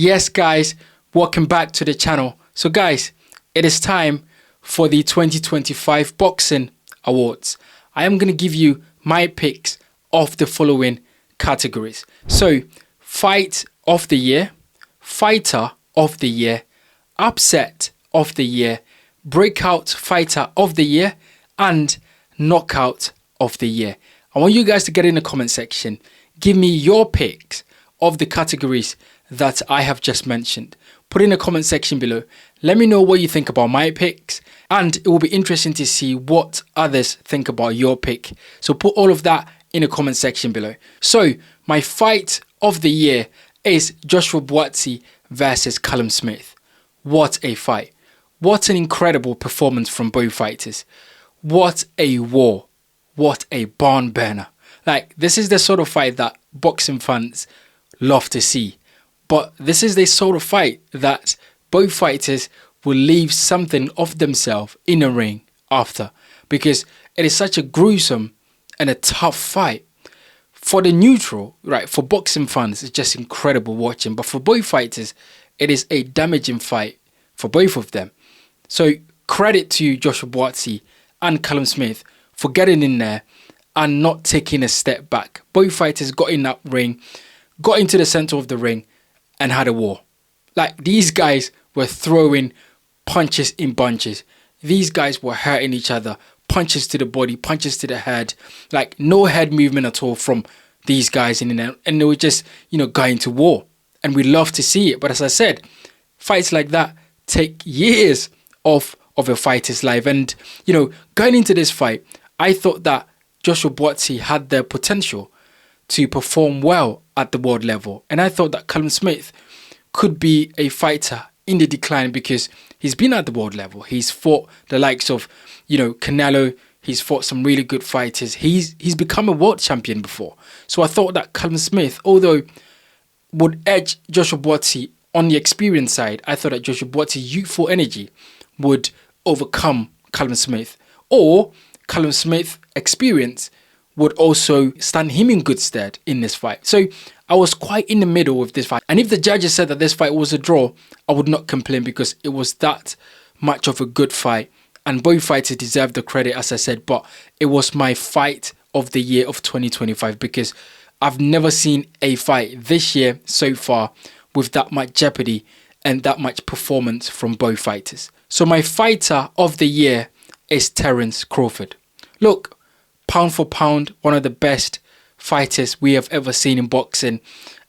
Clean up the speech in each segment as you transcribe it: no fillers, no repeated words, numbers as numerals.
Yes, guys, welcome back to the channel. So guys, it is time for the 2025 Boxing Awards. I am going to give you my picks of the following categories. So, Fight of the Year, Fighter of the Year, Upset of the Year, Breakout Fighter of the Year, and Knockout of the Year. I want you guys to get in the comment section. Give me your picks of the categories that I have just mentioned. Put in the comment section below. Let me know what you think about my picks, and it will be interesting to see what others think about your pick. So put all of that in the comment section below. So my fight of the year is Joshua Buatsi versus Callum Smith. What a fight. What an incredible performance from both fighters. What a war. What a barn burner. Like, this is the sort of fight that boxing fans love to see. But this is the sort of fight that both fighters will leave something of themselves in a ring after, because it is such a gruesome and a tough fight. For the neutral, right, for boxing fans, it's just incredible watching. But for both fighters, it is a damaging fight for both of them. So credit to Joshua Buatsi and Callum Smith for getting in there and not taking a step back. Both fighters got in that ring, got into the center of the ring, and had a war. Like, these guys were throwing punches in bunches. These guys were hurting each other. Punches to the body, punches to the head. Like, no head movement at all from these guys in there. And they were just, going to war. And we love to see it. But as I said, fights like that take years of a fighter's life. And, going into this fight, I thought that Joshua Buatsi had the potential to perform well at the world level. And I thought that Callum Smith could be a fighter in the decline because he's been at the world level. He's fought the likes of, Canelo. He's fought some really good fighters. He's become a world champion before. So I thought that Callum Smith, although would edge Joshua Buatsi on the experience side, I thought that Joshua Buatsi's youthful energy would overcome Callum Smith. Or Callum Smith's experience would also stand him in good stead in this fight. So I was quite in the middle with this fight. And if the judges said that this fight was a draw, I would not complain because it was that much of a good fight. And both fighters deserve the credit, as I said. But it was my fight of the year of 2025 because I've never seen a fight this year so far with that much jeopardy and that much performance from both fighters. So my fighter of the year is Terence Crawford. Look, pound for pound, one of the best fighters we have ever seen in boxing.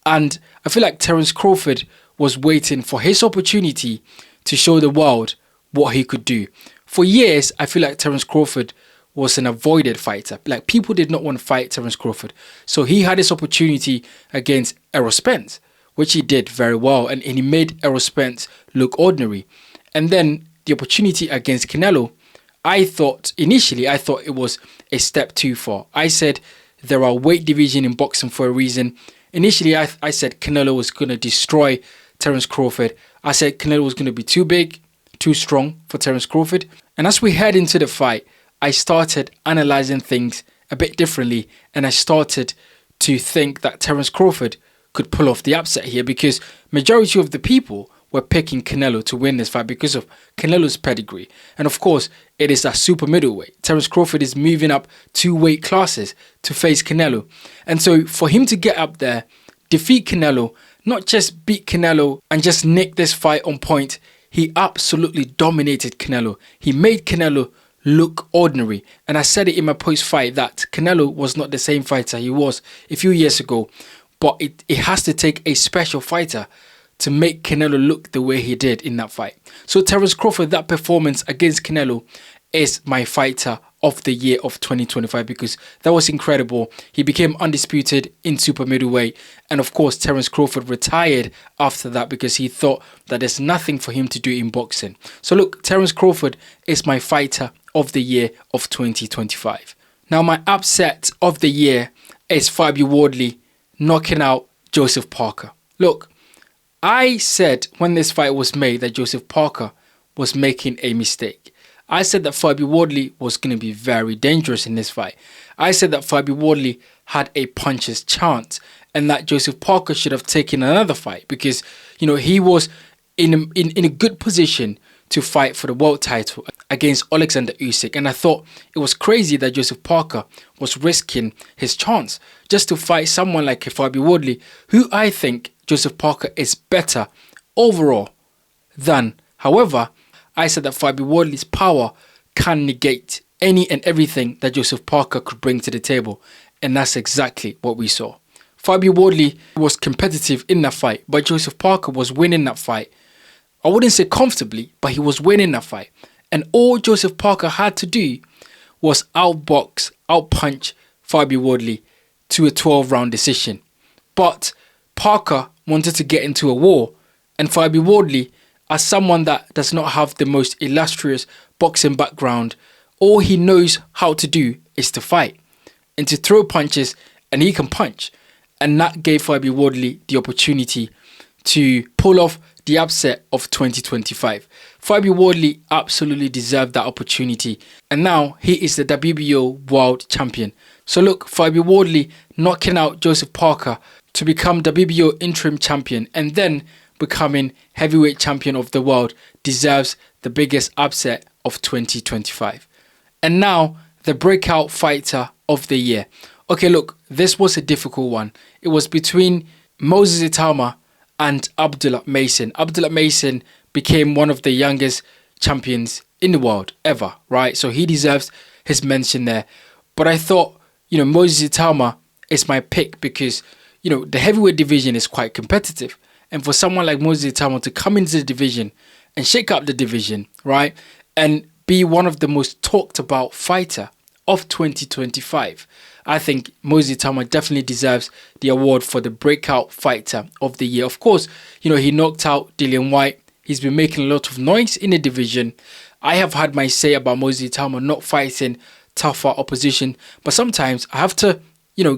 And I feel like Terence Crawford was waiting for his opportunity to show the world what he could do. For years, I feel like Terence Crawford was an avoided fighter. Like, people did not want to fight Terence Crawford. So he had his opportunity against Errol Spence, which he did very well. And he made Errol Spence look ordinary. And then the opportunity against Canelo, initially I thought it was a step too far. I said there are weight division in boxing for a reason. Initially, I said Canelo was going to destroy Terence Crawford. I said Canelo was going to be too big, too strong for Terence Crawford. And as we head into the fight, I started analysing things a bit differently. And I started to think that Terence Crawford could pull off the upset here because majority of the people were picking Canelo to win this fight because of Canelo's pedigree. And of course, it is a super middleweight. Terence Crawford is moving up 2 weight classes to face Canelo. And so for him to get up there, defeat Canelo, not just beat Canelo and just nick this fight on point, he absolutely dominated Canelo. He made Canelo look ordinary. And I said it in my post-fight that Canelo was not the same fighter he was a few years ago. But it has to take a special fighter to make Canelo look the way he did in that fight. So Terence Crawford, that performance against Canelo is my fighter of the year of 2025 because that was incredible. He became undisputed in super middleweight. And of course, Terence Crawford retired after that because he thought that there's nothing for him to do in boxing. So look, Terence Crawford is my fighter of the year of 2025. Now, my upset of the year is Fabio Wardley knocking out Joseph Parker. Look, I said when this fight was made that Joseph Parker was making a mistake. I said that Fabio Wardley was going to be very dangerous in this fight. I said that Fabio Wardley had a puncher's chance. and that Joseph Parker should have taken another fight because, he was in a good position to fight for the world title against Alexander Usyk. And I thought it was crazy that Joseph Parker was risking his chance just to fight someone like Fabio Wardley, who I think Joseph Parker is better overall than. However, I said that Fabio Wardley's power can negate any and everything that Joseph Parker could bring to the table. And that's exactly what we saw. Fabio Wardley was competitive in that fight, but Joseph Parker was winning that fight. I wouldn't say comfortably, but he was winning that fight. And all Joseph Parker had to do was outbox, outpunch Fabio Wardley to a 12-round decision. But Parker wanted to get into a war, and Fabio Wardley, as someone that does not have the most illustrious boxing background, all he knows how to do is to fight and to throw punches, and he can punch. And that gave Fabio Wardley the opportunity to pull off the upset of 2025. Fabio Wardley absolutely deserved that opportunity, and now he is the WBO world champion. So look, Fabio Wardley knocking out Joseph Parker to become WBO interim champion and then becoming heavyweight champion of the world deserves the biggest upset of 2025. And now the breakout fighter of the year. Okay, look, this was a difficult one. It was between Moses Itama and Abdullah Mason. Abdullah Mason became one of the youngest champions in the world ever, right? So he deserves his mention there. But I thought, Moses Itama is my pick because, the heavyweight division is quite competitive. And for someone like Moses Itama to come into the division and shake up the division, right? And be one of the most talked about fighter of 2025. I think Moses Itama definitely deserves the award for the breakout fighter of the year. Of course, he knocked out Dillian Whyte. He's been making a lot of noise in the division. I have had my say about Moses Itama not fighting tougher opposition, but sometimes I have to,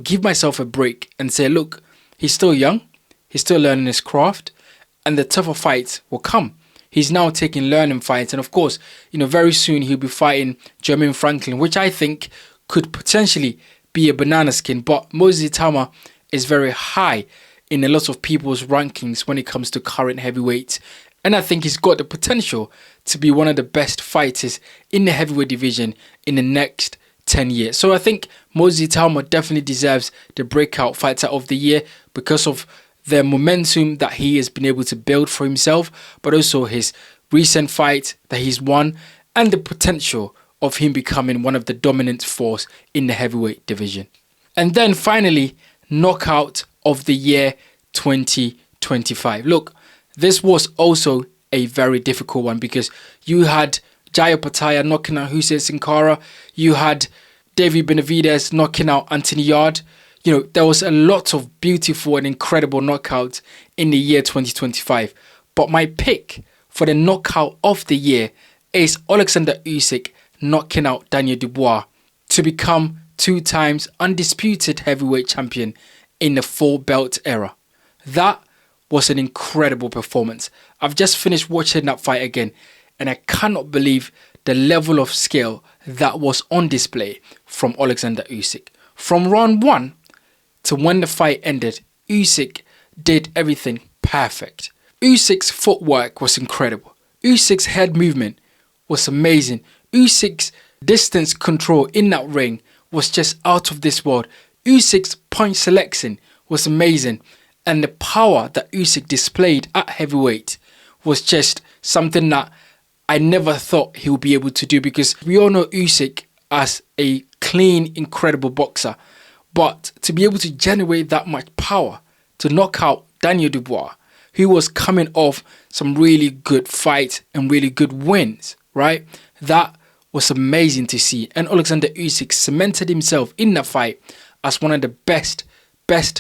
give myself a break and say, look, he's still young, he's still learning his craft, and the tougher fights will come. He's now taking learning fights, and of course, very soon he'll be fighting Jermaine Franklin, which I think could potentially be a banana skin. But Moses Itama is very high in a lot of people's rankings when it comes to current heavyweights, and I think he's got the potential to be one of the best fighters in the heavyweight division in the next 10 years. So I think Moses Itama definitely deserves the breakout fighter of the year because of the momentum that he has been able to build for himself, but also his recent fight that he's won and the potential of him becoming one of the dominant force in the heavyweight division. And then finally, knockout of the year 2025. Look, this was also a very difficult one because you had Jaya Pataya knocking out Hussein Sin Cara, you had David Benavidez knocking out Anthony Yard. There was a lot of beautiful and incredible knockouts in the year 2025. But my pick for the knockout of the year is Alexander Usyk knocking out Daniel Dubois to become 2 times undisputed heavyweight champion in the 4-belt era. That was an incredible performance. I've just finished watching that fight again, and I cannot believe the level of skill that was on display from Alexander Usyk. From round 1 to when the fight ended, Usyk did everything perfect. Usyk's footwork was incredible. Usyk's head movement was amazing. Usyk's distance control in that ring was just out of this world. Usyk's punch selection was amazing. And the power that Usyk displayed at heavyweight was just something that I never thought he would be able to do, because we all know Usyk as a clean, incredible boxer. But to be able to generate that much power to knock out Daniel Dubois, who was coming off some really good fights and really good wins, right? That was amazing to see. And Alexander Usyk cemented himself in that fight as one of the best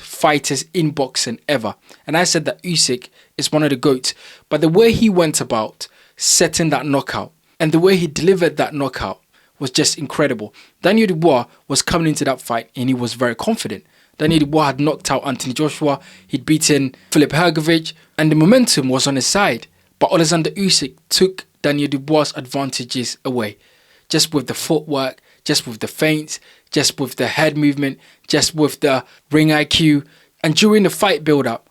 fighters in boxing ever. And I said that Usyk is one of the GOATs. But the way he went about setting that knockout and the way he delivered that knockout was just incredible. Daniel Dubois was coming into that fight and he was very confident. Daniel Dubois had knocked out Anthony Joshua, he'd beaten Filip Hrgovic, and the momentum was on his side. But Alexander Usyk took Daniel Dubois' advantages away. Just with the footwork, just with the feints, just with the head movement, just with the ring IQ. And during the fight build-up,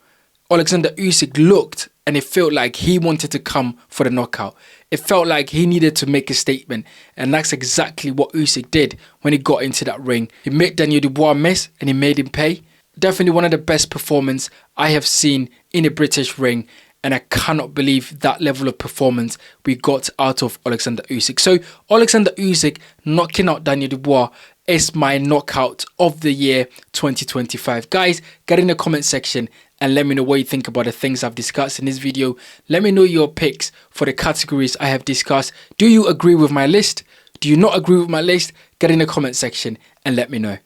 Alexander Usyk looked and it felt like he wanted to come for the knockout. It felt like he needed to make a statement, and that's exactly what Usyk did when he got into that ring. He made Daniel Dubois miss and he made him pay. Definitely one of the best performances I have seen in a British ring, and I cannot believe that level of performance we got out of Alexander Usyk. So Alexander Usyk knocking out Daniel Dubois is my knockout of the year 2025. Guys, get in the comment section and let me know what you think about the things I've discussed in this video. Let me know your picks for the categories I have discussed. Do you agree with my list? Do you not agree with my list? Get in the comment section and let me know.